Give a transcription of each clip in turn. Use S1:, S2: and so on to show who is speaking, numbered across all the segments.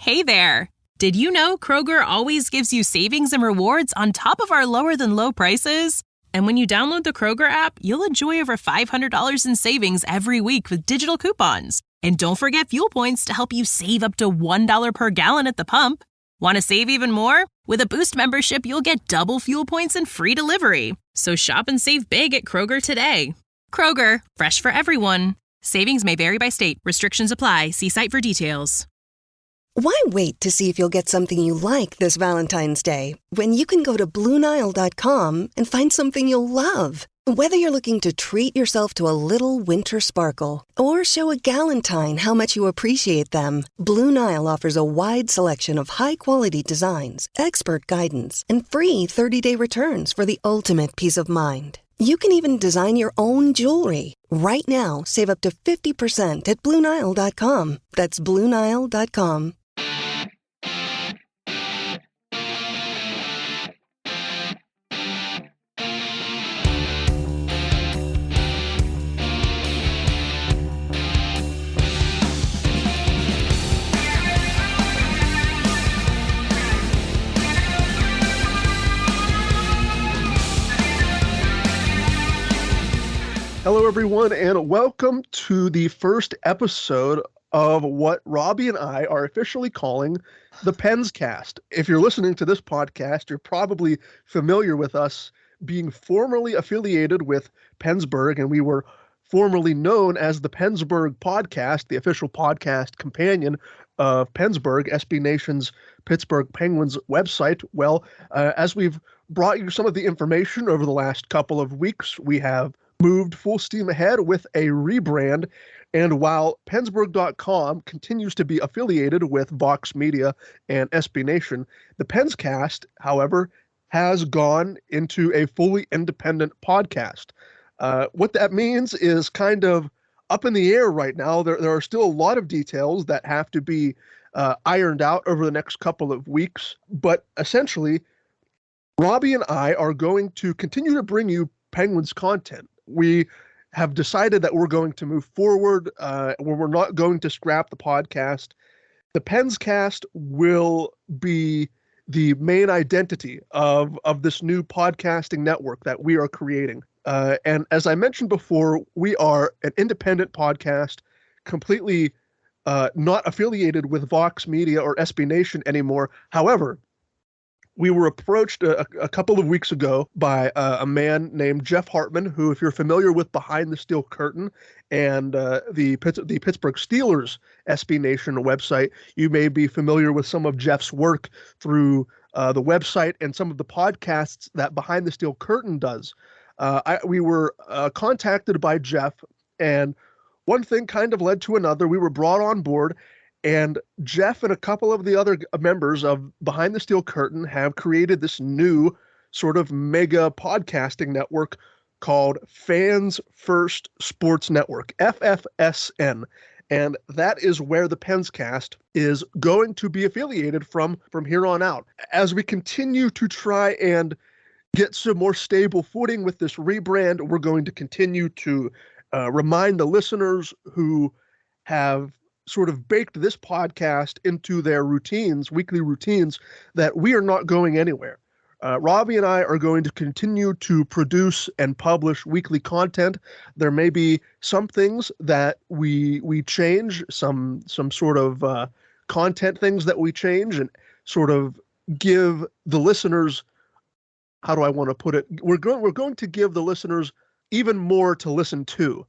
S1: Hey there! Did you know Kroger always gives you savings and rewards on top of our lower-than-low prices? And when you download the Kroger app, you'll enjoy over $500 in savings every week with digital coupons. And don't forget fuel points to help you save up to $1 per gallon at the pump. Want to save even more? With a Boost membership, you'll get double fuel points and free delivery. So shop and save big at Kroger today. Kroger, fresh for everyone. Savings may vary by state. Restrictions apply. See site for details.
S2: Why wait to see if you'll get something you like this Valentine's Day when you can go to BlueNile.com and find something you'll love? Whether you're looking to treat yourself to a little winter sparkle or show a galentine how much you appreciate them, Blue Nile offers a wide selection of high-quality designs, expert guidance, and free 30-day returns for the ultimate peace of mind. You can even design your own jewelry. Right now, save up to 50% at BlueNile.com. That's BlueNile.com.
S3: Hello, everyone, and welcome to the first episode of what Robbie and I are officially calling the Penscast. If you're listening to this podcast, you're probably familiar with us being formerly affiliated with PensBurgh, and we were formerly known as the PensBurgh Podcast, the official podcast companion of PensBurgh, SB Nation's Pittsburgh Penguins website. Well, as we've brought you some of the information over the last couple of weeks, we have moved full steam ahead with a rebrand. And while PensBurgh.com continues to be affiliated with Vox Media and SB Nation, the Penscast, however, has gone into a fully independent podcast. What that means is kind of up in the air right now. There are still a lot of details that have to be ironed out over the next couple of weeks. But essentially, Robbie and I are going to continue to bring you Penguins content. We have decided that we're going to move forward, where we're not going to scrap the podcast. The Penscast will be the main identity of this new podcasting network that we are creating. And as I mentioned before, we are an independent podcast, completely not affiliated with Vox Media or SB Nation anymore. However, we were approached a couple of weeks ago by a man named Jeff Hartman, who, if you're familiar with Behind the Steel Curtain and the Pittsburgh Steelers SB Nation website, you may be familiar with some of Jeff's work through the website and some of the podcasts that Behind the Steel Curtain does. We were contacted by Jeff, and one thing kind of led to another. We were brought on board. And Jeff and a couple of the other members of Behind the Steel Curtain have created this new sort of mega podcasting network called Fans First Sports Network, FFSN. And that is where the Penscast is going to be affiliated from here on out. As we continue to try and get some more stable footing with this rebrand, we're going to continue to remind the listeners who have sort of baked this podcast into their routines, weekly routines, that we are not going anywhere. Robbie and I are going to continue to produce and publish weekly content. There may be some things that we change, some sort of content things that we change and sort of give the listeners, how do I want to put it? We're going to give the listeners even more to listen to.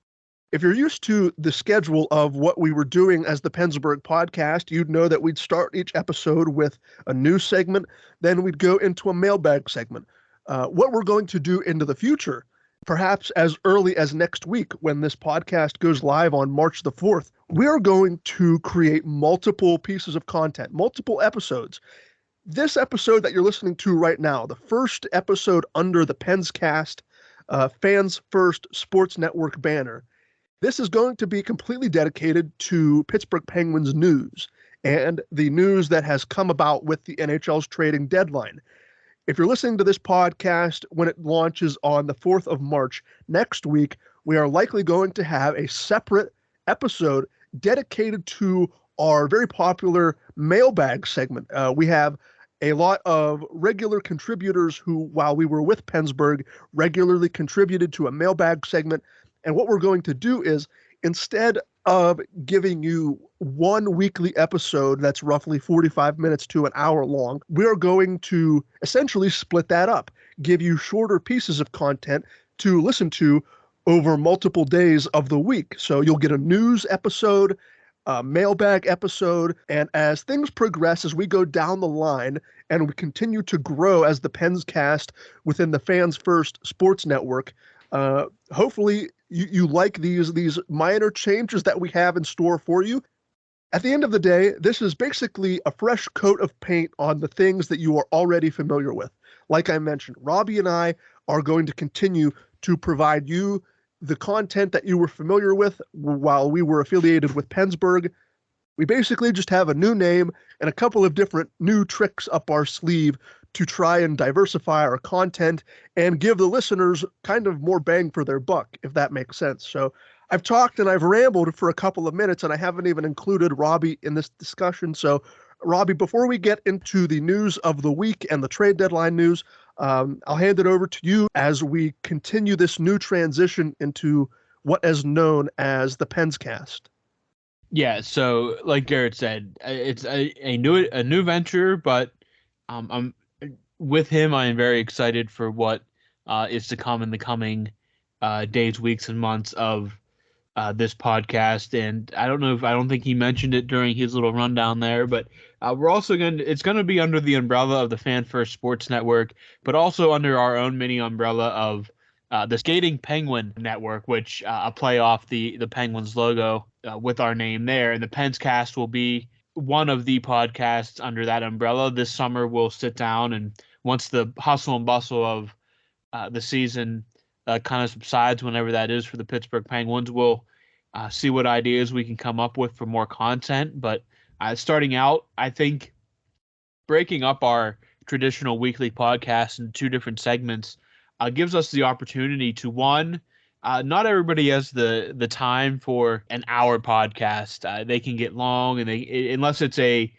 S3: If you're used to the schedule of what we were doing as the PensBurgh podcast, you'd know that we'd start each episode with a news segment, then we'd go into a mailbag segment. What we're going to do into the future, perhaps as early as next week when this podcast goes live on March the 4th, we are going to create multiple pieces of content, multiple episodes. This episode that you're listening to right now, the first episode under the Penscast Fans First Sports Network banner, this is going to be completely dedicated to Pittsburgh Penguins news and the news that has come about with the NHL's trading deadline. If you're listening to this podcast when it launches on the 4th of March, next week, we are likely going to have a separate episode dedicated to our very popular mailbag segment. We have a lot of regular contributors who, while we were with PensBurgh, regularly contributed to a mailbag segment. And what we're going to do is, instead of giving you one weekly episode that's roughly 45 minutes to an hour long, we are going to essentially split that up, give you shorter pieces of content to listen to over multiple days of the week. So you'll get a news episode, a mailbag episode, and as things progress, as we go down the line and we continue to grow as the Penscast within the Fans First Sports Network, hopefully you like these minor changes that we have in store for you. At the end of the day, this is basically a fresh coat of paint on the things that you are already familiar with. Like I mentioned, Robbie and I are going to continue to provide you the content that you were familiar with while we were affiliated with PensBurgh. We basically just have a new name and a couple of different new tricks up our sleeve to try and diversify our content and give the listeners kind of more bang for their buck, if that makes sense. So I've talked and I've rambled for a couple of minutes, and I haven't even included Robbie in this discussion. So Robbie, before we get into the news of the week and the trade deadline news, I'll hand it over to you as we continue this new transition into what is known as the Penscast.
S4: Yeah, so like Garrett said, it's a new venture, but I'm with him. I am very excited for what is to come in the coming days, weeks, and months of this podcast. And I don't think he mentioned it during his little rundown there, but we're also it's going to be under the umbrella of the Fan First Sports Network, but also under our own mini umbrella of the Skating Penguin Network, which a play off the Penguins logo with our name there. And the Penscast will be one of the podcasts under that umbrella. This summer we'll sit down, and once the hustle and bustle of the season kind of subsides, whenever that is for the Pittsburgh Penguins, we'll see what ideas we can come up with for more content. But starting out, I think breaking up our traditional weekly podcast into two different segments gives us the opportunity to, one, not everybody has the time for an hour podcast. They can get long, and unless it's a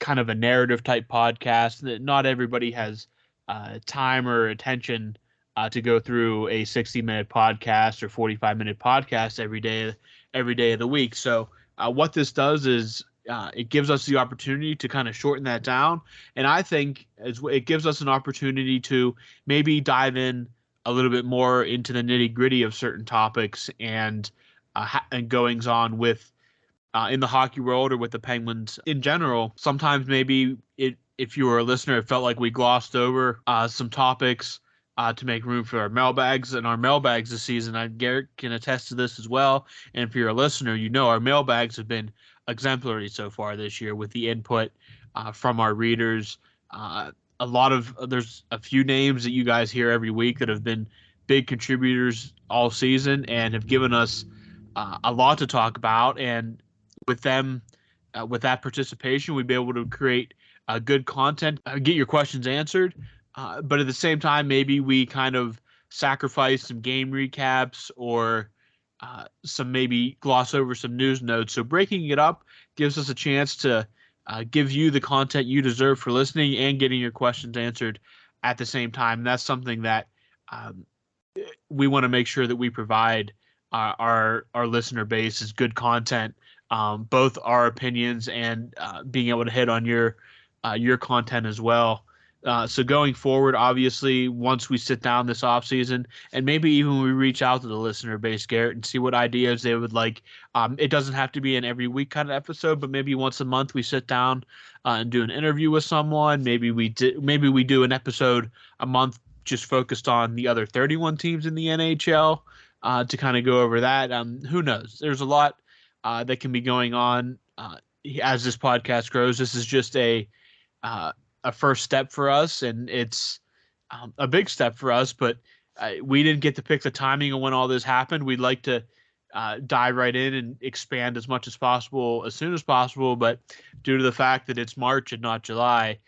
S4: kind of a narrative type podcast, that not everybody has time or attention to go through a 60-minute podcast or 45-minute podcast every day of the week. So what this does is it gives us the opportunity to kind of shorten that down. And I think it gives us an opportunity to maybe dive in a little bit more into the nitty-gritty of certain topics and goings on with in the hockey world or with the Penguins in general. Sometimes maybe if you were a listener, it felt like we glossed over some topics to make room for our mailbags. And our mailbags this season, Garrett can attest to this as well. And if you're a listener, you know our mailbags have been exemplary so far this year with the input from our readers. There's a few names that you guys hear every week that have been big contributors all season and have given us a lot to talk about. And with them, with that participation, we'd be able to create good content, get your questions answered. But at the same time, maybe we kind of sacrifice some game recaps or some maybe gloss over some news notes. So breaking it up gives us a chance to give you the content you deserve for listening and getting your questions answered at the same time. And that's something that we want to make sure that we provide our listener base is good content, both our opinions and being able to hit on your content as well. So going forward, obviously, once we sit down this offseason, and maybe even we reach out to the listener base, Garrett, and see what ideas they would like. It doesn't have to be an every week kind of episode, but maybe once a month we sit down and do an interview with someone. Maybe we do an episode a month just focused on the other 31 teams in the NHL to kind of go over that. Who knows? There's a lot that can be going on as this podcast grows. This is just a first step for us, and it's a big step for us, but we didn't get to pick the timing of when all this happened. We'd like to dive right in and expand as much as possible as soon as possible, but due to the fact that it's March and not July,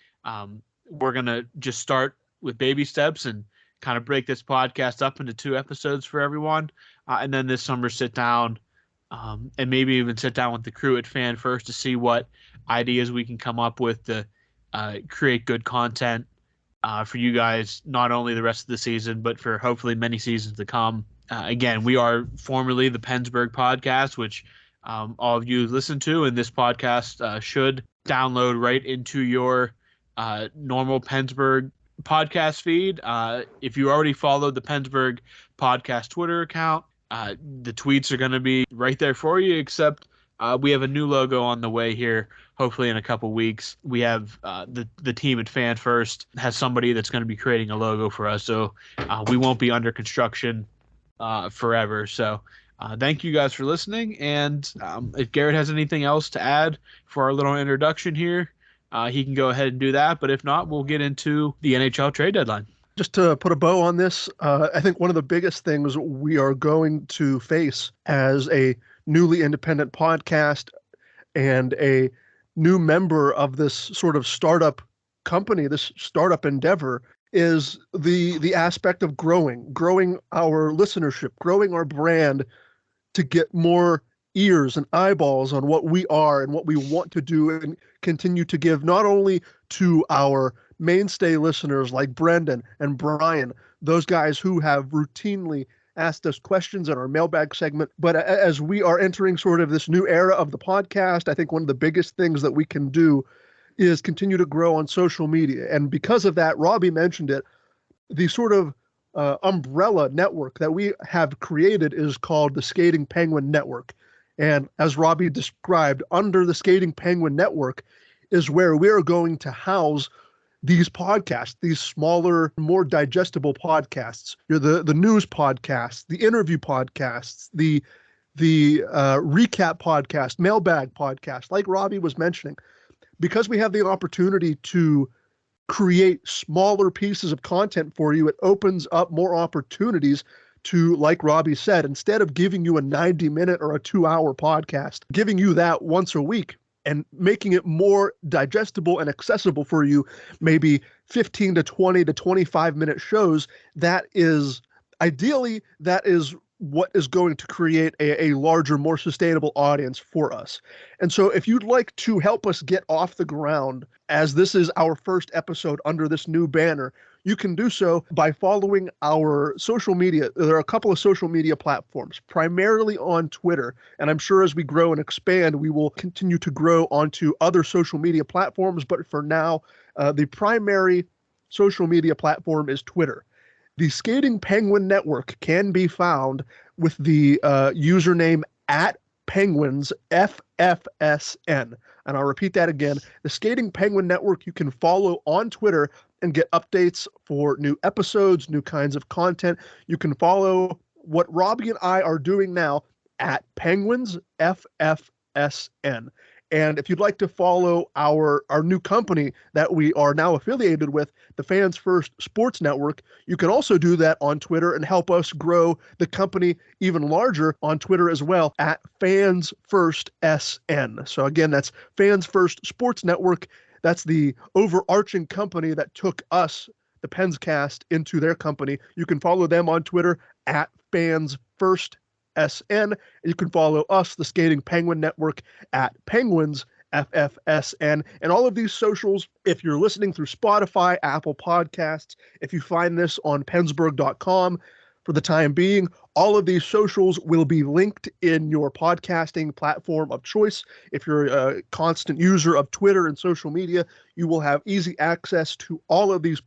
S4: we're going to just start with baby steps and kind of break this podcast up into 2 episodes for everyone, and then this summer sit down and maybe even sit down with the crew at Fan First to see what ideas we can come up with to create good content for you guys, not only the rest of the season, but for hopefully many seasons to come. Again, we are formerly the PensBurgh podcast, which all of you listen to, and this podcast should download right into your normal PensBurgh podcast feed. If you already followed the PensBurgh podcast Twitter account, the tweets are going to be right there for you, except we have a new logo on the way here. Hopefully in a couple weeks, we have the team at Fan First has somebody that's going to be creating a logo for us. So we won't be under construction forever. So thank you guys for listening. And if Garrett has anything else to add for our little introduction here, he can go ahead and do that. But if not, we'll get into the NHL trade deadline.
S3: Just to put a bow on this, I think one of the biggest things we are going to face as a newly independent podcast and a new member of this sort of startup company, this startup endeavor, is the aspect of growing our listenership, growing our brand to get more ears and eyeballs on what we are and what we want to do and continue to give not only to our mainstay listeners like Brendan and Brian, those guys who have routinely asked us questions in our mailbag segment. But as we are entering sort of this new era of the podcast, I think one of the biggest things that we can do is continue to grow on social media. And because of that, Robbie mentioned it, the sort of umbrella network that we have created is called the Skating Penguin Network. And as Robbie described, under the Skating Penguin Network is where we're going to house these podcasts, these smaller, more digestible podcasts. The news podcasts, the interview podcasts, the recap podcast, mailbag podcast, like Robbie was mentioning. Because we have the opportunity to create smaller pieces of content for you, it opens up more opportunities to, like Robbie said, instead of giving you a 90-minute or a 2-hour podcast, giving you that once a week and making it more digestible and accessible for you, maybe 15 to 20 to 25-minute shows. That is what is going to create a larger, more sustainable audience for us. And so if you'd like to help us get off the ground, as this is our first episode under this new banner, you can do so by following our social media. There are a couple of social media platforms, primarily on Twitter. And I'm sure as we grow and expand, we will continue to grow onto other social media platforms. But for now, the primary social media platform is Twitter. The Skating Penguin Network can be found with the username @Penguins FFSN. And I'll repeat that again. The Skating Penguin Network you can follow on Twitter and get updates for new episodes, new kinds of content. You can follow what Robbie and I are doing now @Penguins FFSN. And if you'd like to follow our new company that we are now affiliated with, the Fans First Sports Network, you can also do that on Twitter and help us grow the company even larger on Twitter as well @FansFirstSN. So again, that's Fans First Sports Network. That's the overarching company that took us, the Penscast, into their company. You can follow them on Twitter @FansFirstSN. And you can follow us, the Skating Penguin Network, @Penguins FFSN. And all of these socials, if you're listening through Spotify, Apple Podcasts, if you find this on PensBurgh.com for the time being, all of these socials will be linked in your podcasting platform of choice. If you're a constant user of Twitter and social media, you will have easy access to all of these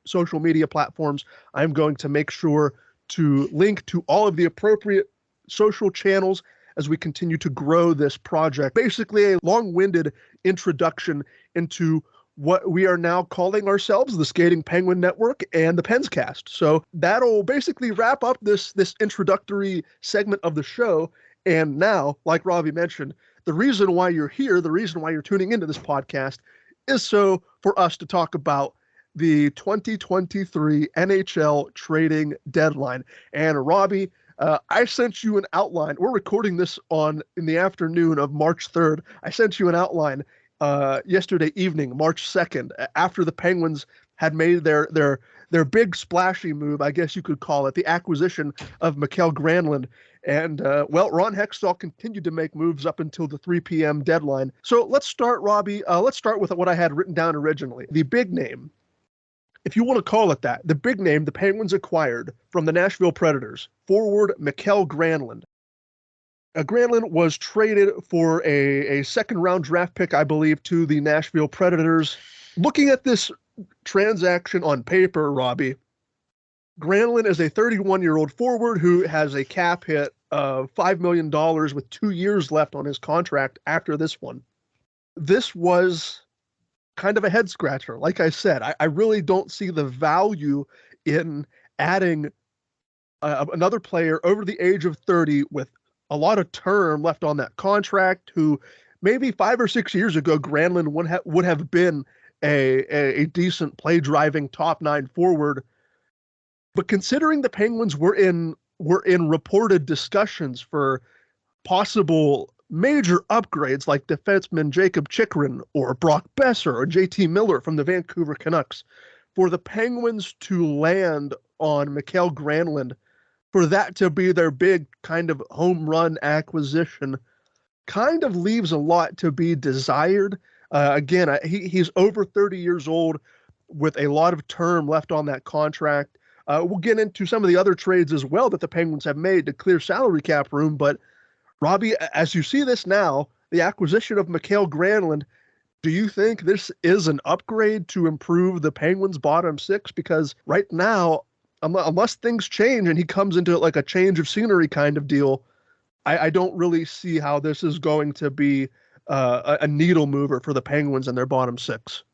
S3: social media platforms. I'm going to make sure to link to all of the appropriate social channels as we continue to grow this project. Basically, a long-winded introduction into what we are now calling ourselves, the Skating Penguin Network and the Penscast. So that'll basically wrap up this introductory segment of the show. And now, like Robbie mentioned, the reason why you're here, the reason why you're tuning into this podcast is so for us to talk about the 2023 NHL trading deadline. And Robbie, I sent you an outline. We're recording this in the afternoon of March 3rd. I sent you an outline yesterday evening, March 2nd, after the Penguins had made their big splashy move, I guess you could call it, the acquisition of Mikael Granlund. And, Ron Hextall continued to make moves up until the 3 p.m. deadline. So let's start, Robbie. Let's start with what I had written down originally. The big name, if you want to call it that, the big name the Penguins acquired from the Nashville Predators, forward Mikael Granlund. Granlund was traded for a second-round draft pick, I believe, to the Nashville Predators. Looking at this transaction on paper, Robbie, Granlund is a 31-year-old forward who has a cap hit of $5 million with 2 years left on his contract after this one. This was kind of a head scratcher. Like I said, I really don't see the value in adding another player over the age of 30 with a lot of term left on that contract, who maybe 5 or 6 years ago, Granlund would have been a decent play driving top 9 forward. But considering the Penguins were in reported discussions for possible major upgrades like defenseman Jacob Chychrun or Brock Besser or JT Miller from the Vancouver Canucks, for the Penguins to land on Mikael Granlund, for that to be their big kind of home run acquisition, kind of leaves a lot to be desired. Again, he's over 30 years old with a lot of term left on that contract. We'll get into some of the other trades as well that the Penguins have made to clear salary cap room. But Robbie, as you see this now, the acquisition of Mikael Granlund, do you think this is an upgrade to improve the Penguins' bottom six? Because right now, unless things change and he comes into it like a change of scenery kind of deal, I don't really see how this is going to be a needle mover for the Penguins and their bottom six.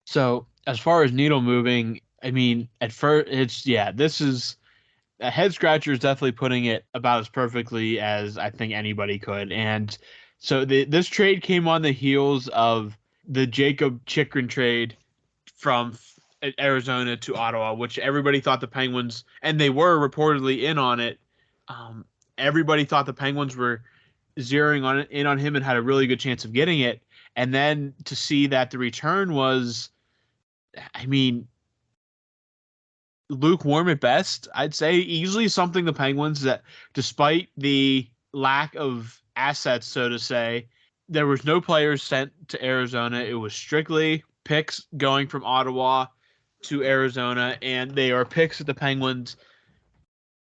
S4: So as far as needle moving, I mean, at first, this is a head scratcher is definitely putting it about as perfectly as I think anybody could. And so this trade came on the heels of the Jacob Chychrun trade from Arizona to Ottawa, which everybody thought the Penguins, and they were reportedly in on it. Everybody thought the Penguins were zeroing in on him and had a really good chance of getting it. And then to see that the return was, I mean, lukewarm at best, I'd say easily something the Penguins that, despite the lack of assets, so to say, there was no players sent to Arizona. It was strictly picks going from Ottawa to Arizona, and they are picks that the Penguins,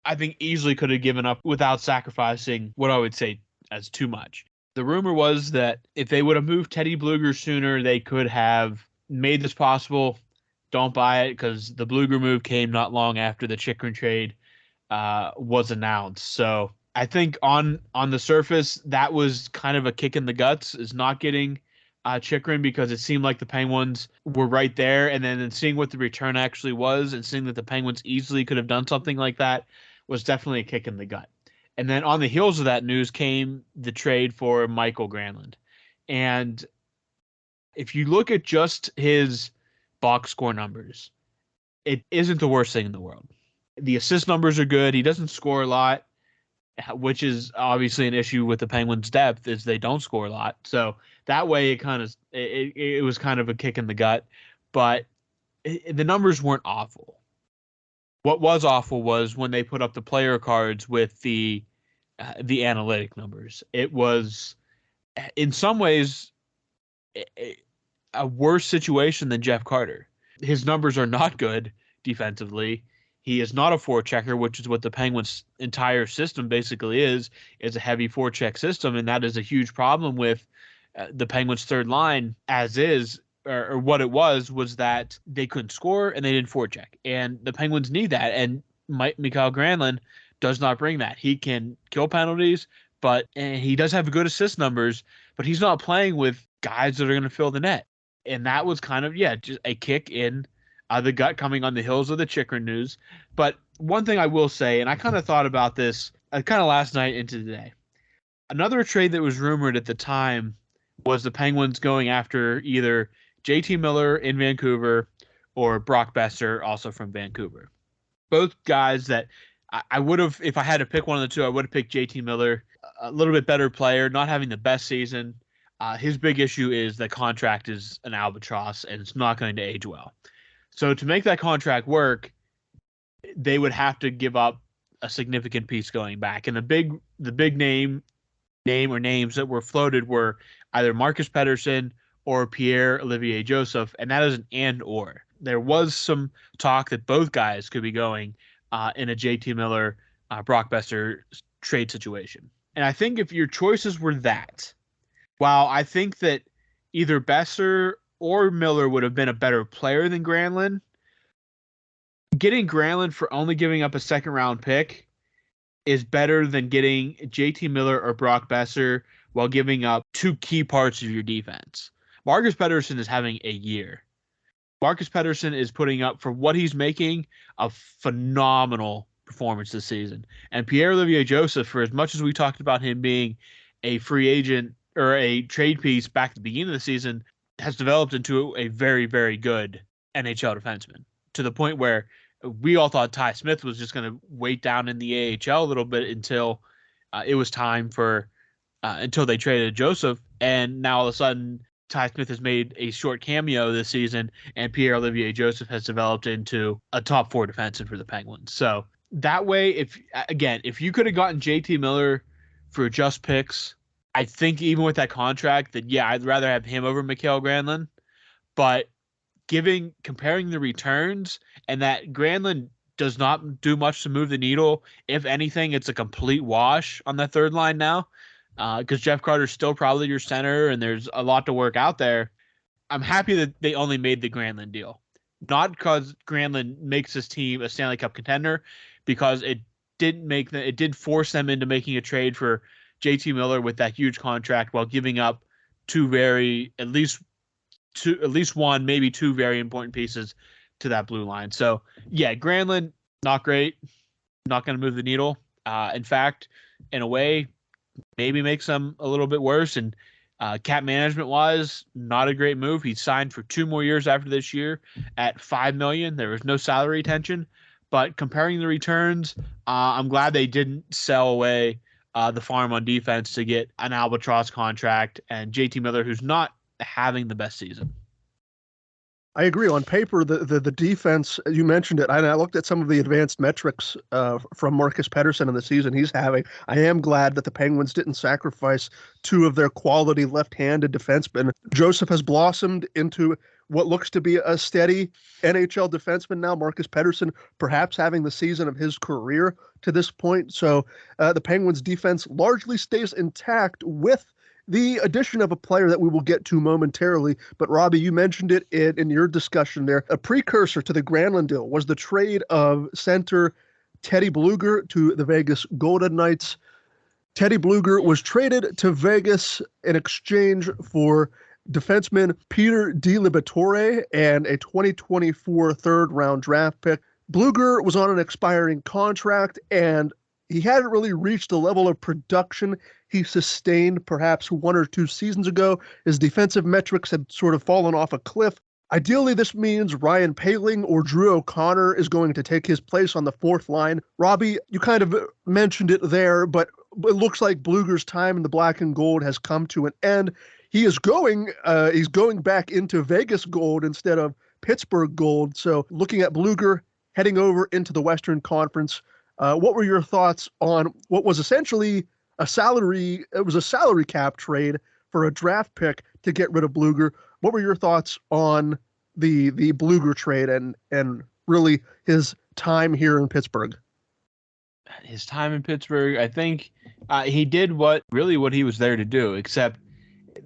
S4: I think, easily could have given up without sacrificing what I would say as too much. The rumor was that if they would have moved Teddy Blueger sooner, they could have made this possible. Don't buy it, because the Blueger move came not long after the Chychrun trade was announced. So I think on the surface, that was kind of a kick in the guts, is not getting Chychrun, because it seemed like the Penguins were right there. And then seeing what the return actually was and seeing that the Penguins easily could have done something like that was definitely a kick in the gut. And then on the heels of that news came the trade for Mikael Granlund. And if you look at just his box score numbers, it isn't the worst thing in the world. The assist numbers are good. He doesn't score a lot, which is obviously an issue with the Penguins' depth, is they don't score a lot. So that way it was kind of a kick in the gut, but the numbers weren't awful. What was awful was when they put up the player cards with the analytic numbers. It was, in some ways, a worse situation than Jeff Carter. His numbers are not good defensively. He is not a forechecker, which is what the Penguins' entire system basically is a heavy forecheck system, and that is a huge problem with the Penguins' third line as is, or what it was that they couldn't score and they didn't forecheck. And the Penguins need that, and Mikael Granlund does not bring that. He can kill penalties, and he does have good assist numbers, but he's not playing with guys that are going to fill the net. And that was kind of, just a kick in the gut coming on the heels of the Chychrun news. But one thing I will say, and I kind of thought about this kind of last night into today, another trade that was rumored at the time was the Penguins going after either JT Miller in Vancouver or Brock Besser, also from Vancouver. Both guys that I would have, if I had to pick one of the two, I would have picked JT Miller, a little bit better player, not having the best season. His big issue is the contract is an albatross and it's not going to age well. So to make that contract work, they would have to give up a significant piece going back. And the big name or names that were floated were either Marcus Pettersson or Pierre-Olivier Joseph, and that is an and/or. There was some talk that both guys could be going in a JT Miller, Brock Besser trade situation. And I think if your choices were that, while I think that either Besser or Miller would have been a better player than Granlund, getting Granlund for only giving up a second-round pick is better than getting JT Miller or Brock Besser while giving up two key parts of your defense. Marcus Pettersson is having a year. Marcus Pettersson is putting up, for what he's making, a phenomenal performance this season. And Pierre-Olivier Joseph, for as much as we talked about him being a free agent or a trade piece back at the beginning of the season, has developed into a very, very good NHL defenseman, to the point where we all thought Ty Smith was just going to wait down in the AHL a little bit until it was time for until they traded Joseph. And now all of a sudden, Ty Smith has made a short cameo this season, and Pierre-Olivier Joseph has developed into a top 4 defenseman for the Penguins. So that way, if you could have gotten JT Miller for just picks, I think even with that contract, that I'd rather have him over Mikael Granlund. But comparing the returns, and that Granlund does not do much to move the needle. If anything, it's a complete wash on that third line now, because Jeff Carter's still probably your center, and there's a lot to work out there. I'm happy that they only made the Granlund deal, not because Granlund makes this team a Stanley Cup contender, because it did force them into making a trade for JT Miller with that huge contract while giving up at least one, maybe two very important pieces to that blue line. So Granlund, not great, not going to move the needle. In fact, in a way, maybe makes them a little bit worse. And cap management wise, not a great move. He signed for 2 more years after this year at $5 million. There was no salary tension, but comparing the returns, I'm glad they didn't sell away the farm on defense to get an albatross contract and JT Miller, who's not having the best season.
S3: I agree. On paper, the defense, you mentioned it, and I looked at some of the advanced metrics from Marcus Pettersson in the season he's having. I am glad that the Penguins didn't sacrifice 2 of their quality left-handed defensemen. Joseph has blossomed into what looks to be a steady NHL defenseman now. Marcus Pettersson perhaps having the season of his career to this point. So the Penguins defense largely stays intact with the addition of a player that we will get to momentarily. But Robbie, you mentioned it in your discussion there. A precursor to the Granlund deal was the trade of center Teddy Blueger to the Vegas Golden Knights. Teddy Blueger was traded to Vegas in exchange for defenseman Peter DiLiberatore and a 2024 third-round draft pick. Blueger was on an expiring contract, and he hadn't really reached the level of production he sustained perhaps 1 or 2 seasons ago. His defensive metrics had sort of fallen off a cliff. Ideally, this means Ryan Poehling or Drew O'Connor is going to take his place on the 4th line. Robbie, you kind of mentioned it there, but it looks like Blueger's time in the black and gold has come to an end. He's going back into Vegas gold instead of Pittsburgh gold. So looking at Blueger heading over into the Western Conference, what were your thoughts on what was essentially a salary cap trade for a draft pick to get rid of Blueger? What were your thoughts on the Blueger trade and really his time here in Pittsburgh?
S4: His time in Pittsburgh, I think he did what he was there to do, except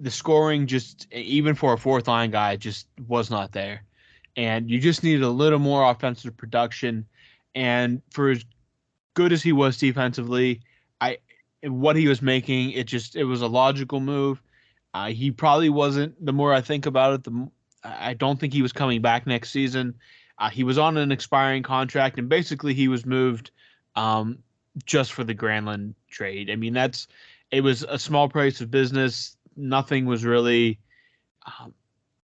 S4: the scoring, just even for a 4th line guy, just was not there. And you just needed a little more offensive production. And for as good as he was defensively, what he was making, it was a logical move. He probably wasn't, the more I think about it, I don't think he was coming back next season. He was on an expiring contract, and basically he was moved just for the Granlund trade. I mean, it was a small price of business. Nothing was really,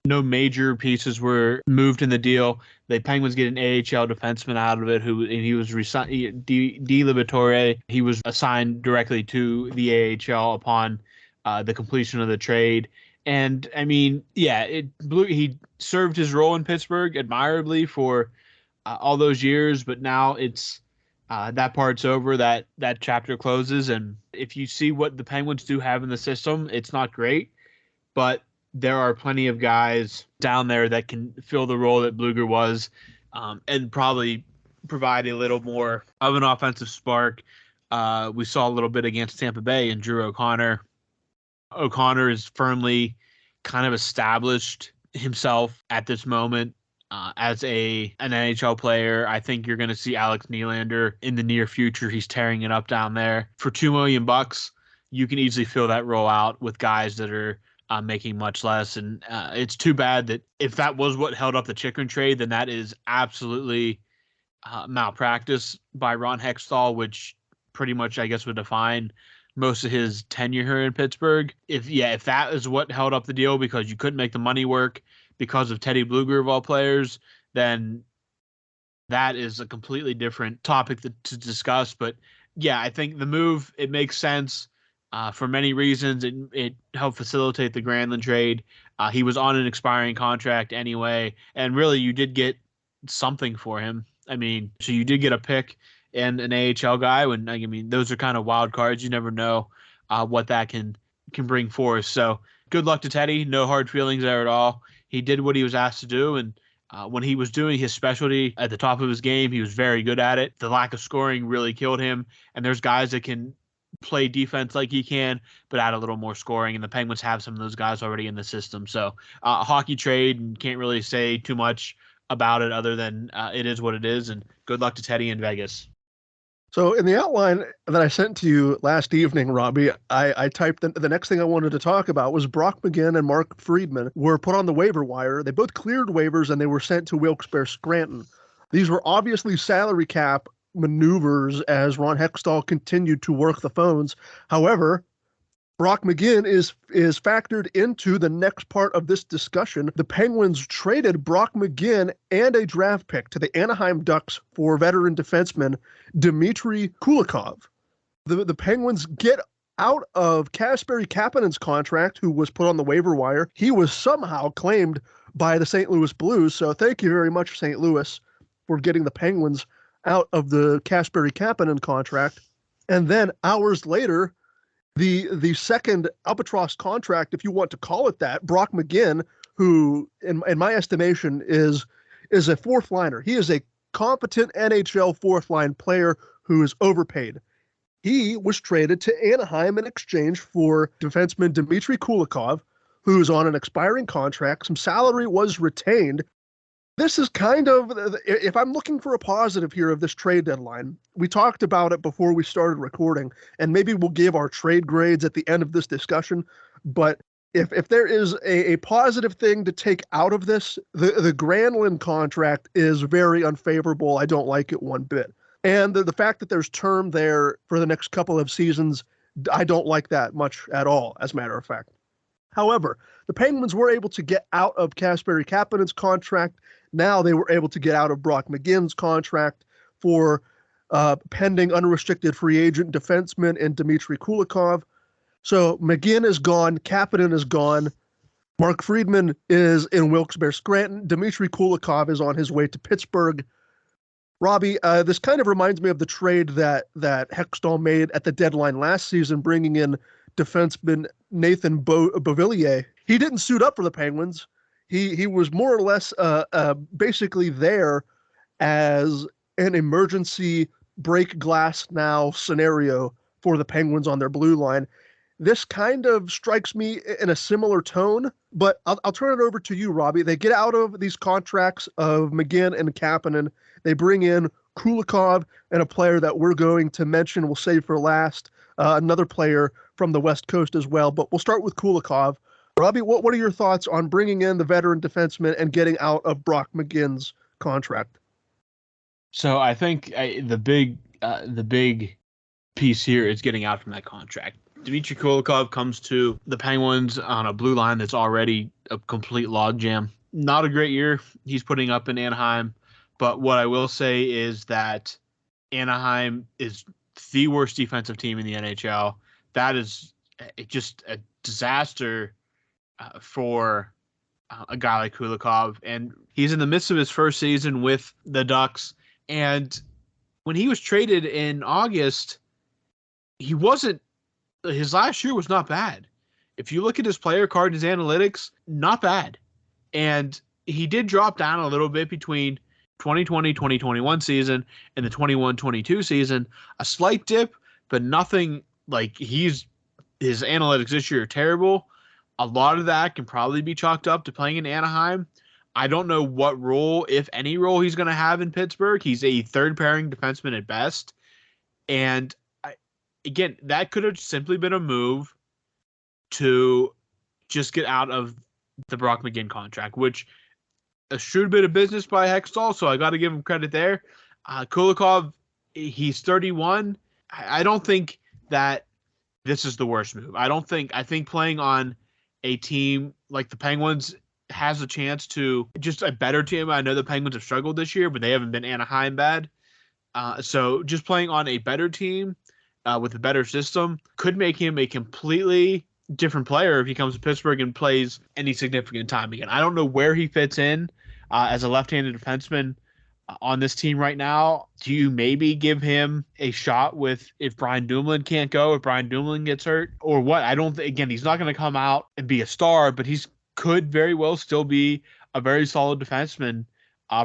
S4: no major pieces were moved in the deal. The Penguins get an AHL defenseman out of it, and he was DiLiberatore. He was assigned directly to the AHL upon the completion of the trade. And I mean, he served his role in Pittsburgh admirably for all those years, but now it's that part's over. That chapter closes, and if you see what the Penguins do have in the system, it's not great, but there are plenty of guys down there that can fill the role that Bluger was, and probably provide a little more of an offensive spark. We saw a little bit against Tampa Bay and Drew O'Connor. O'Connor is firmly kind of established himself at this moment as an NHL player. I think you're going to see Alex Nylander in the near future. He's tearing it up down there. For $2 million, you can easily fill that role out with guys that are making much less. And it's too bad that if that was what held up the Chychrun trade, then that is absolutely malpractice by Ron Hextall, which pretty much, I guess, would define most of his tenure here in Pittsburgh. If that is what held up the deal because you couldn't make the money work because of Teddy Bluger of all players, then that is a completely different topic to discuss. But yeah, I think the move, it makes sense for many reasons. It helped facilitate the Granlund trade. He was on an expiring contract anyway, and really you did get something for him. I mean, so you did get a pick and an AHL guy. Those are kind of wild cards. You never know what that can bring forth. So good luck to Teddy. No hard feelings there at all. He did what he was asked to do, and when he was doing his specialty at the top of his game, he was very good at it. The lack of scoring really killed him, and there's guys that can play defense like he can, but add a little more scoring, and the Penguins have some of those guys already in the system. So hockey trade, and can't really say too much about it other than it is what it is, and good luck to Teddy in Vegas.
S3: So in the outline that I sent to you last evening, Robbie, I typed the next thing I wanted to talk about was Brock McGinn and Mark Friedman were put on the waiver wire. They both cleared waivers and they were sent to Wilkes-Barre Scranton. These were obviously salary cap maneuvers as Ron Hextall continued to work the phones. However, Brock McGinn is factored into the next part of this discussion. The Penguins traded Brock McGinn and a draft pick to the Anaheim Ducks for veteran defenseman Dmitry Kulikov. The Penguins get out of Kasperi Kapanen's contract, who was put on the waiver wire. He was somehow claimed by the St. Louis Blues, so thank you very much, St. Louis, for getting the Penguins out of the Kasperi Kapanen contract. And then hours later, the second albatross contract, if you want to call it that, Brock McGinn, who in my estimation is a fourth liner. He is a competent NHL fourth line player who is overpaid. He was traded to Anaheim in exchange for defenseman Dmitry Kulikov, who's on an expiring contract. Some salary was retained. This is kind of, if I'm looking for a positive here of this trade deadline, we talked about it before we started recording, and maybe we'll give our trade grades at the end of this discussion. But if there is a positive thing to take out of this, the Granlund contract is very unfavorable. I don't like it one bit. And the fact that there's term there for the next couple of seasons, I don't like that much at all, as a matter of fact. However, the Penguins were able to get out of Kasperi Kapanen's contract. Now they were able to get out of Brock McGinn's contract for pending unrestricted free agent defenseman and Dmitry Kulikov. So McGinn is gone. Kapanen is gone. Mark Friedman is in Wilkes-Barre Scranton. Dmitry Kulikov is on his way to Pittsburgh. Robbie, this kind of reminds me of the trade that Hextall made at the deadline last season, bringing in defenseman Nathan Beauvillier. He didn't suit up for the Penguins. He was more or less basically there as an emergency break glass now scenario for the Penguins on their blue line. This kind of strikes me in a similar tone, but I'll turn it over to you, Robbie. They get out of these contracts of McGinn and Kapanen. They bring in Kulikov and a player that we're going to mention, we'll save for last, another player from the West Coast as well. But we'll start with Kulikov. Robbie, what are your thoughts on bringing in the veteran defenseman and getting out of Brock McGinn's contract?
S4: So I think the big piece here is getting out from that contract. Dmitry Kulikov comes to the Penguins on a blue line that's already a complete logjam. Not a great year he's putting up in Anaheim, but what I will say is that Anaheim is the worst defensive team in the NHL. That is just a disaster for a guy like Kulikov, and he's in the midst of his first season with the Ducks, and when he was traded in August, his last year was not bad. If you look at his player card and his analytics, not bad. And he did drop down a little bit between 2020-2021 season and the 21-22 season. A slight dip, but nothing like his analytics this year are terrible. A lot of that can probably be chalked up to playing in Anaheim. I don't know what role, if any role, he's going to have in Pittsburgh. He's a third pairing defenseman at best. And again, that could have simply been a move to just get out of the Brock McGinn contract, which a shrewd bit of business by Hextall, so I got to give him credit there. Kulikov, he's 31. I don't think that this is the worst move. I think playing on a team like the Penguins has a chance to just a better team. I know the Penguins have struggled this year, but they haven't been Anaheim bad. So just playing on a better team with a better system could make him a completely different player if he comes to Pittsburgh and plays any significant time again. I don't know where he fits in as a left-handed defenseman on this team right now. Do you maybe give him a shot with if Brian Dumoulin can't go, if Brian Dumoulin gets hurt, or what? I don't again, he's not going to come out and be a star, but he's could very well still be a very solid defenseman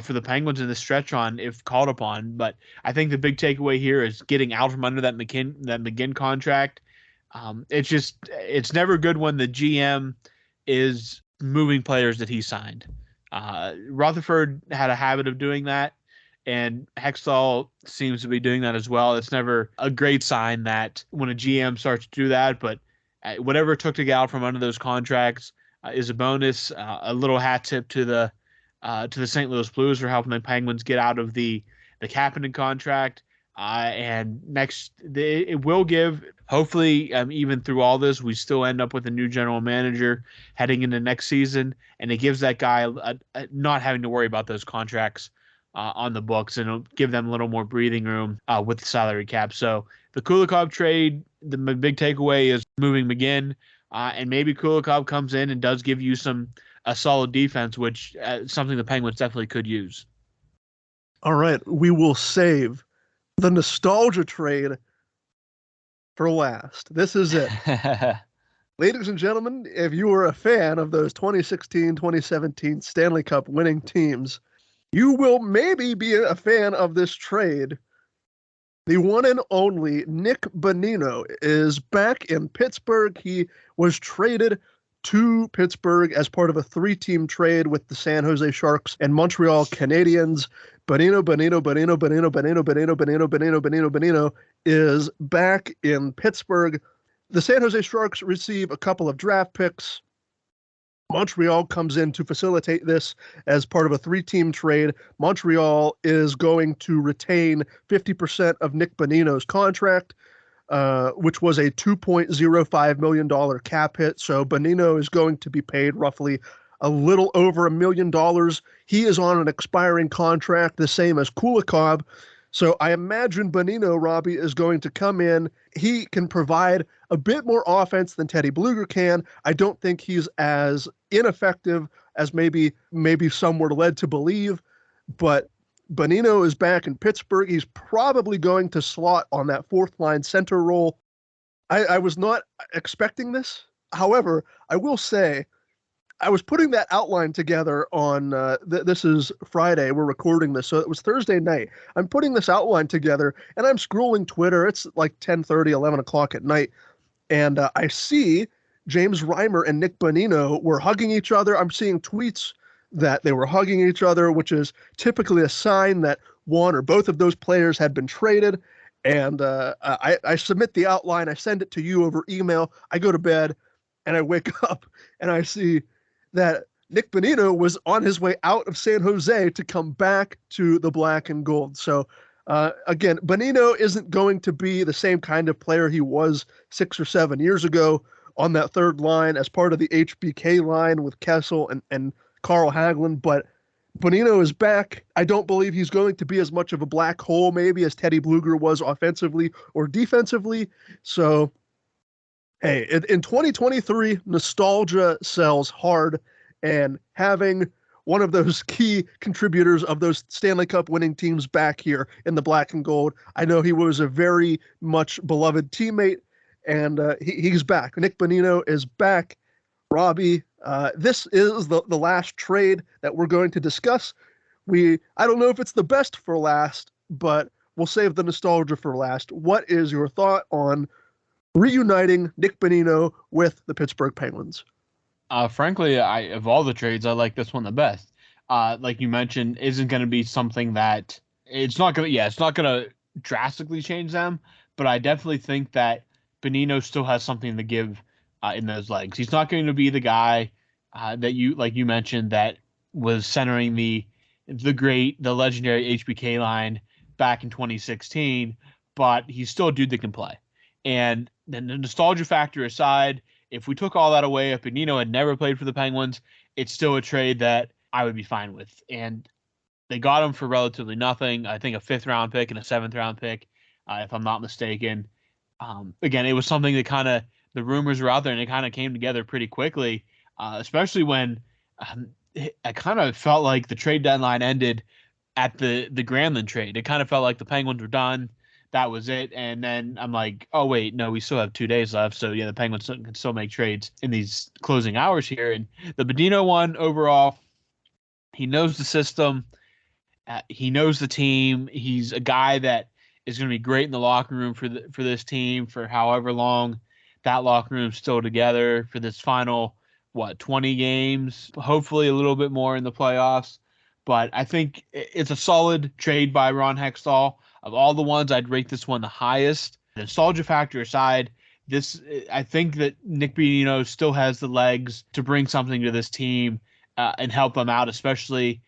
S4: for the Penguins in the stretch run if called upon. But I think the big takeaway here is getting out from under that McGinn contract. It's never good when the GM is moving players that he signed. Rutherford had a habit of doing that, and Hextall seems to be doing that as well. It's never a great sign that when a GM starts to do that, but whatever it took to get out from under those contracts is a bonus. A little hat tip to the St. Louis Blues for helping the Penguins get out of the Kapanen contract. And next, it will give, hopefully, even through all this, we still end up with a new general manager heading into next season, and it gives that guy not having to worry about those contracts on the books, and it'll give them a little more breathing room with the salary cap. So the Kulikov trade, the big takeaway is moving McGinn, and maybe Kulikov comes in and does give you a solid defense, which something the Penguins definitely could use.
S3: All right, we will save the nostalgia trade for last. This is it. Ladies and gentlemen, if you were a fan of those 2016-2017 Stanley Cup winning teams, you will maybe be a fan of this trade. The one and only Nick Bonino is back in Pittsburgh. He was traded to Pittsburgh as part of a 3-team trade with the San Jose Sharks and Montreal Canadiens. Bonino is back in Pittsburgh. The San Jose Sharks receive a couple of draft picks. Montreal comes in to facilitate this as part of a 3-team trade. Montreal is going to retain 50% of Nick Bonino's contract, which was a $2.05 million cap hit. So Bonino is going to be paid roughly a little over $1 million. He is on an expiring contract, the same as Kulikov. So I imagine Bonino, Robbie, is going to come in. He can provide a bit more offense than Teddy Blueger can. I don't think he's as ineffective as maybe some were led to believe. But Bonino is back in Pittsburgh. He's probably going to slot on that fourth-line center role. I was not expecting this. However, I will say, I was putting that outline together on, this is Friday, we're recording this, so it was Thursday night. I'm putting this outline together, and I'm scrolling Twitter. It's like 10:30, 11 o'clock at night, and I see James Reimer and Nick Bonino were hugging each other. I'm seeing tweets that they were hugging each other, which is typically a sign that one or both of those players had been traded, and I submit the outline. I send it to you over email. I go to bed, and I wake up, and I see that Nick Bonino was on his way out of San Jose to come back to the black and gold. So again, Bonino isn't going to be the same kind of player he was 6 or 7 years ago on that third line as part of the HBK line with Kessel and Carl Hagelin, but Bonino is back. I don't believe he's going to be as much of a black hole maybe as Teddy Blueger was offensively or defensively. So hey, in 2023, nostalgia sells hard, and having one of those key contributors of those Stanley Cup winning teams back here in the black and gold. I know he was a very much beloved teammate, and he's back. Nick Bonino is back. Robbie, this is the last trade that we're going to discuss. I don't know if it's the best for last, but we'll save the nostalgia for last. What is your thought on reuniting Nick Bonino with the Pittsburgh Penguins?
S4: Frankly, of all the trades, I like this one the best. Like you mentioned, isn't going to be something that it's not going to drastically change them, but I definitely think that Bonino still has something to give in those legs. He's not going to be the guy that you mentioned that was centering the legendary HBK line back in 2016, but he's still a dude that can play. And then the nostalgia factor aside, if we took all that away, if Bonino had never played for the Penguins, it's still a trade that I would be fine with. And they got him for relatively nothing. I think a 5th-round pick and a 7th-round pick, if I'm not mistaken. Again, it was something that the rumors were out there, and it kind of came together pretty quickly, especially when I kind of felt like the trade deadline ended at the Granlund trade. It kind of felt like the Penguins were done. That was it. And then I'm like, oh, wait, no, we still have 2 days left. So, yeah, the Penguins can still make trades in these closing hours here. And the Bonino one, overall, he knows the system. He knows the team. He's a guy that is going to be great in the locker room for this team for however long that locker room's still together for this final, 20 games, hopefully a little bit more in the playoffs. But I think it's a solid trade by Ron Hextall. Of all the ones, I'd rate this one the highest. The nostalgia factor aside, I think that Nick Bonino still has the legs to bring something to this team and help them out, especially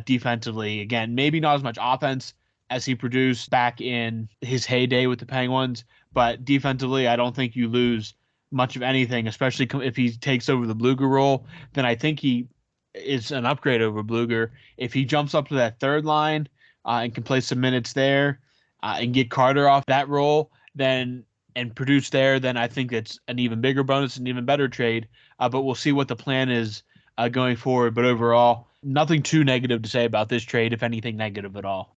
S4: defensively. Again, maybe not as much offense as he produced back in his heyday with the Penguins, but defensively, I don't think you lose much of anything, especially if he takes over the Bluger role. Then I think he is an upgrade over Bluger. If he jumps up to that third line and can play some minutes there and get Carter off that role, and produce there, then I think it's an even bigger bonus, an even better trade. But we'll see what the plan is going forward. But overall, nothing too negative to say about this trade, if anything negative at all.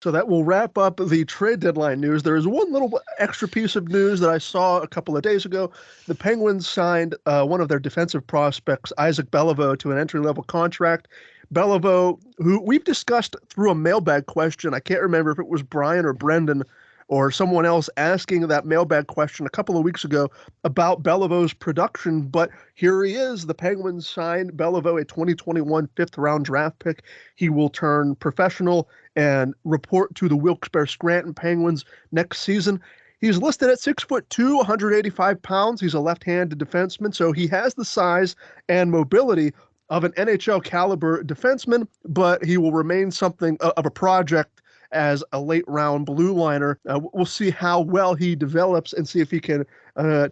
S3: So that will wrap up the trade deadline news. There is one little extra piece of news that I saw a couple of days ago. The Penguins signed one of their defensive prospects, Isaac Beliveau, to an entry-level contract. Beliveau, who we've discussed through a mailbag question. I can't remember if it was Brian or Brendan or someone else asking that mailbag question a couple of weeks ago about Belivau's production, but here he is. The Penguins signed Beliveau, a 2021 5th-round draft pick. He will turn professional and report to the Wilkes-Barre Scranton Penguins next season. He's listed at 6'2", 185 pounds. He's a left-handed defenseman, so he has the size and mobility of an NHL caliber defenseman, but he will remain something of a project as a late round blue liner. We'll see how well he develops and see if he can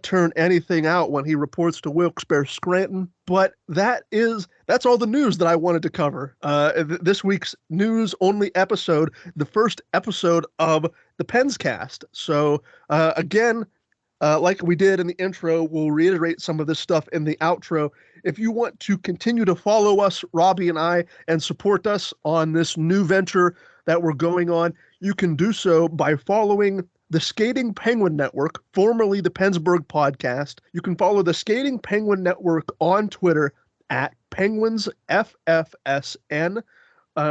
S3: turn anything out when he reports to Wilkes-Barre Scranton. But that's all the news that I wanted to cover. This week's news only episode, the first episode of the Penscast. So again, like we did in the intro, we'll reiterate some of this stuff in the outro. If you want to continue to follow us, Robbie and I, and support us on this new venture that we're going on, you can do so by following the Skating Penguin Network, formerly the PensBurgh podcast. You can follow the Skating Penguin Network on Twitter at PenguinsFFSN.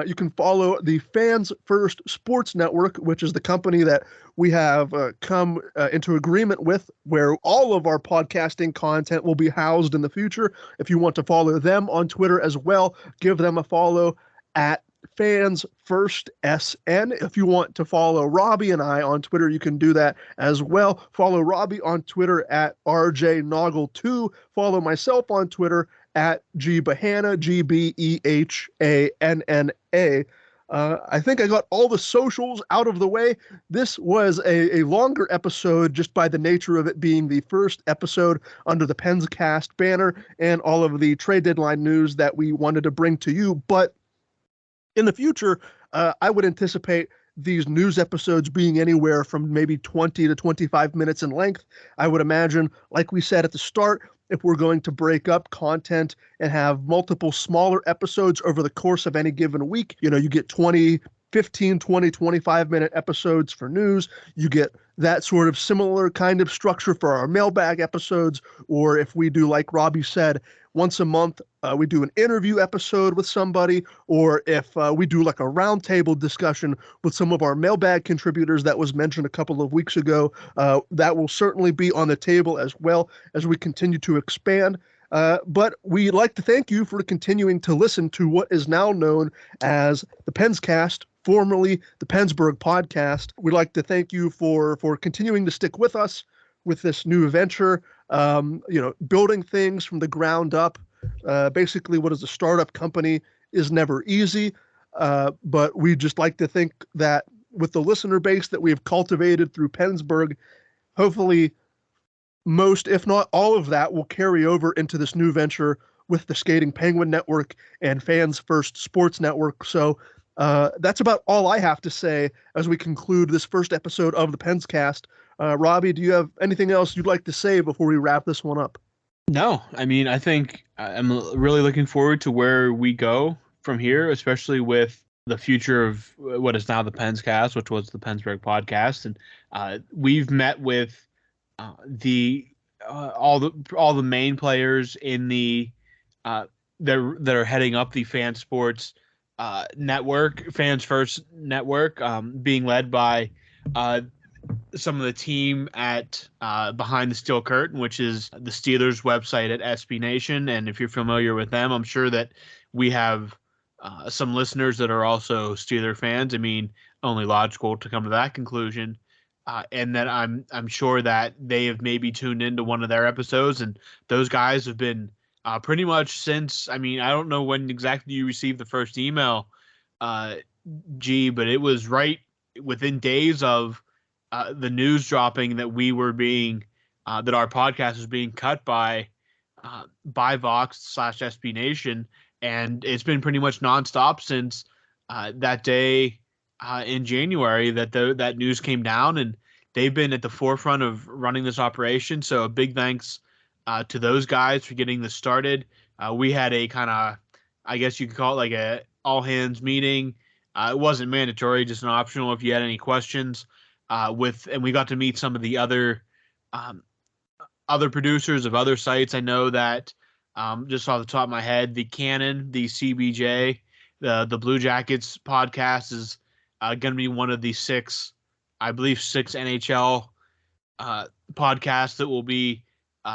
S3: You can follow the Fans First Sports Network, which is the company that we have come into agreement with, where all of our podcasting content will be housed in the future. If you want to follow them on Twitter as well, give them a follow at Fans First SN. If you want to follow Robbie and I on Twitter, you can do that as well. Follow Robbie on Twitter at RJ Naugle2. Follow myself on Twitter at Behanna, GBEHANNA. I think I got all the socials out of the way. This was a longer episode just by the nature of it being the first episode under the Penscast banner and all of the trade deadline news that we wanted to bring to you. But in the future, I would anticipate these news episodes being anywhere from maybe 20 to 25 minutes in length. I would imagine, like we said at the start, if we're going to break up content and have multiple smaller episodes over the course of any given week. You get 15, 20, 25-minute episodes for news. You get that sort of similar kind of structure for our mailbag episodes. Or if we do, like Robbie said, once a month, we do an interview episode with somebody. Or if we do like a roundtable discussion with some of our mailbag contributors that was mentioned a couple of weeks ago, that will certainly be on the table as well as we continue to expand. But we'd like to thank you for continuing to listen to what is now known as the Penscast, formerly the PensBurgh podcast. We'd like to thank you for continuing to stick with us with this new venture, building things from the ground up. Basically, what is a startup company is never easy, but we just like to think that with the listener base that we have cultivated through PensBurgh, hopefully most, if not all of that, will carry over into this new venture with the Skating Penguin Network and Fans First Sports Network. So that's about all I have to say as we conclude this first episode of the Penscast. Robbie, do you have anything else you'd like to say before we wrap this one up?
S4: No, I mean, I think I'm really looking forward to where we go from here, especially with the future of what is now the Penscast, which was the PensBurgh podcast. And we've met with all the main players in the that are heading up the Fan Sports network, Fans First Network, being led by some of the team at Behind the Steel Curtain, which is the Steelers website at SB Nation. And if you're familiar with them, I'm sure that we have some listeners that are also Steeler fans. I mean, only logical to come to that conclusion. And that I'm sure that they have maybe tuned into one of their episodes, and those guys have been pretty much since. I mean, I don't know when exactly you received the first email, G, but it was right within days of the news dropping that we were being that our podcast was being cut by Vox/SB Nation, and it's been pretty much nonstop since that day in January that news came down, and they've been at the forefront of running this operation. So a big thanks to those guys for getting this started. We had a kind of, I guess you could call it like a all hands meeting. It wasn't mandatory, just an optional if you had any questions. And we got to meet some of the other producers of other sites. I know that just off the top of my head, the Cannon, the CBJ, the Blue Jackets podcast is going to be one of the six NHL podcasts that will be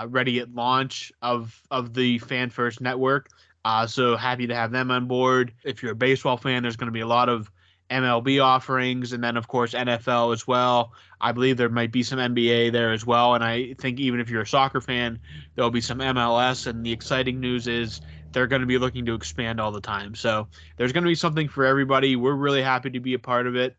S4: ready at launch of the Fan First Network. So happy to have them on board. If you're a baseball fan, there's going to be a lot of MLB offerings, and then of course NFL as well. I believe there might be some NBA there as well, and I think even if you're a soccer fan, there'll be some MLS. And the exciting news is they're going to be looking to expand all the time. So there's going to be something for everybody. We're really happy to be a part of it,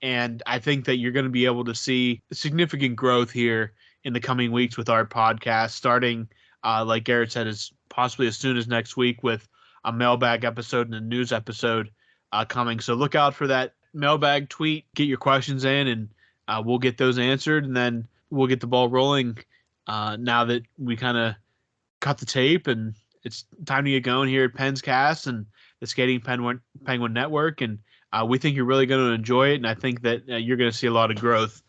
S4: and I think that you're going to be able to see significant growth here in the coming weeks with our podcast, starting like Garrett said, as possibly as soon as next week with a mailbag episode and a news episode coming. So look out for that mailbag tweet. Get your questions in, and we'll get those answered, and then we'll get the ball rolling now that we kind of cut the tape, and it's time to get going here at Penscast and the Skating Penguin Network. And we think you're really going to enjoy it, and I think that you're going to see a lot of growth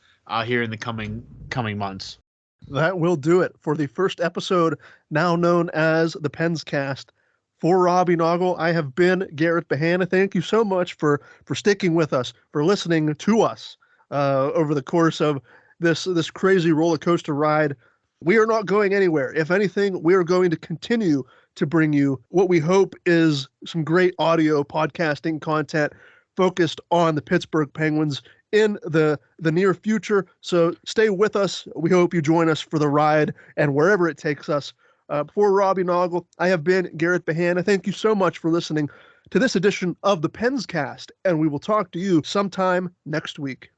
S4: here in the coming months.
S3: That will do it for the first episode, now known as the Penscast. For Robbie Naugle, I have been Garrett Behanna. Thank you so much for sticking with us, for listening to us over the course of this crazy roller coaster ride. We are not going anywhere. If anything, we are going to continue to bring you what we hope is some great audio podcasting content focused on the Pittsburgh Penguins in the near future. So stay with us. We hope you join us for the ride and wherever it takes us. For Robbie Naugle, I have been Garrett Behanna. Thank you so much for listening to this edition of the Penscast, and we will talk to you sometime next week.